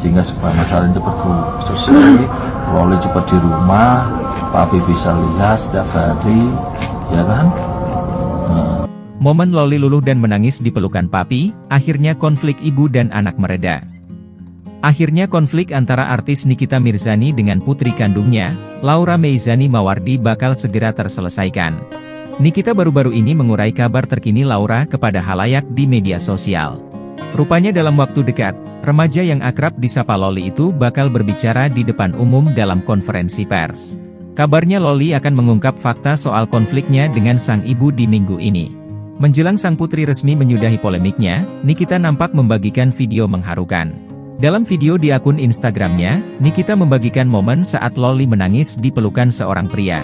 sehingga supaya masalah ini cepat selesai, Loli cepat di rumah, papi bisa lihat setiap hari, ya kan? Momen Loli luluh dan menangis di pelukan papi, akhirnya konflik ibu dan anak mereda. Akhirnya konflik antara artis Nikita Mirzani dengan putri kandungnya, Laura Meizani Mawardi bakal segera terselesaikan. Nikita baru-baru ini mengurai kabar terkini Laura kepada halayak di media sosial. Rupanya dalam waktu dekat, remaja yang akrab disapa Loli itu bakal berbicara di depan umum dalam konferensi pers. Kabarnya Loli akan mengungkap fakta soal konfliknya dengan sang ibu di minggu ini. Menjelang sang putri resmi menyudahi polemiknya, Nikita nampak membagikan video mengharukan. Dalam video di akun Instagramnya, Nikita membagikan momen saat Loli menangis di pelukan seorang pria.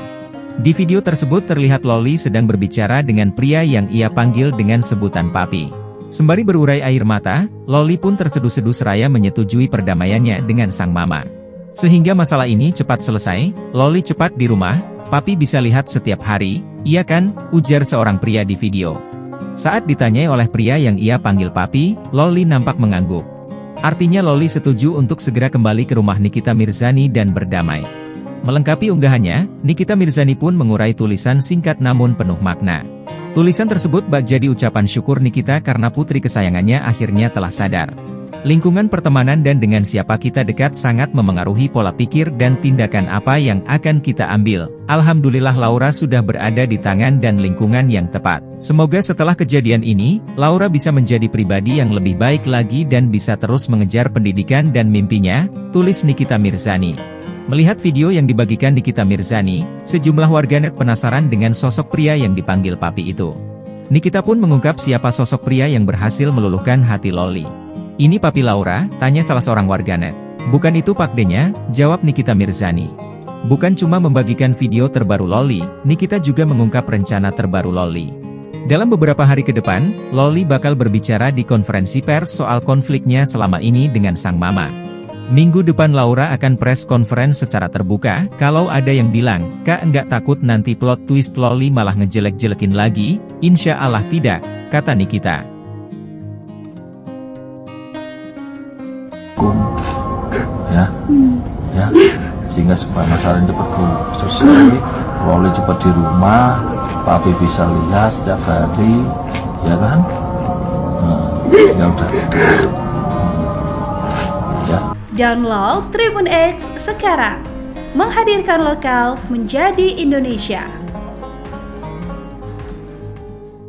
Di video tersebut terlihat Loli sedang berbicara dengan pria yang ia panggil dengan sebutan papi. Sembari berurai air mata, Loli pun terseduh-seduh seraya menyetujui perdamaiannya dengan sang mama. Sehingga masalah ini cepat selesai, Loli cepat di rumah, papi bisa lihat setiap hari, iya kan, ujar seorang pria di video. Saat ditanyai oleh pria yang ia panggil papi, Loli nampak mengangguk. Artinya Loli setuju untuk segera kembali ke rumah Nikita Mirzani dan berdamai. Melengkapi unggahannya, Nikita Mirzani pun mengurai tulisan singkat namun penuh makna. Tulisan tersebut bak jadi ucapan syukur Nikita karena putri kesayangannya akhirnya telah sadar. Lingkungan pertemanan dan dengan siapa kita dekat sangat memengaruhi pola pikir dan tindakan apa yang akan kita ambil. Alhamdulillah Laura sudah berada di tangan dan lingkungan yang tepat. Semoga setelah kejadian ini, Laura bisa menjadi pribadi yang lebih baik lagi dan bisa terus mengejar pendidikan dan mimpinya, tulis Nikita Mirzani. Melihat video yang dibagikan Nikita Mirzani, sejumlah warganet penasaran dengan sosok pria yang dipanggil papi itu. Nikita pun mengungkap siapa sosok pria yang berhasil meluluhkan hati Loli. Ini papi Laura, tanya salah seorang warganet. Bukan itu Pak D-nya, jawab Nikita Mirzani. Bukan cuma membagikan video terbaru Loli, Nikita juga mengungkap rencana terbaru Loli. Dalam beberapa hari ke depan, Loli bakal berbicara di konferensi pers soal konfliknya selama ini dengan sang mama. Minggu depan Laura akan press conference secara terbuka, kalau ada yang bilang, Kak enggak takut nanti plot twist Loli malah ngejelek-jelekin lagi? Insya Allah tidak, kata Nikita. Ya, sehingga supaya masalah ini cepat selesai, Loli cepat di rumah, papi bisa lihat setiap hari, ya kan? Ya udah. Ya. Download Tribun X sekarang, menghadirkan lokal menjadi Indonesia.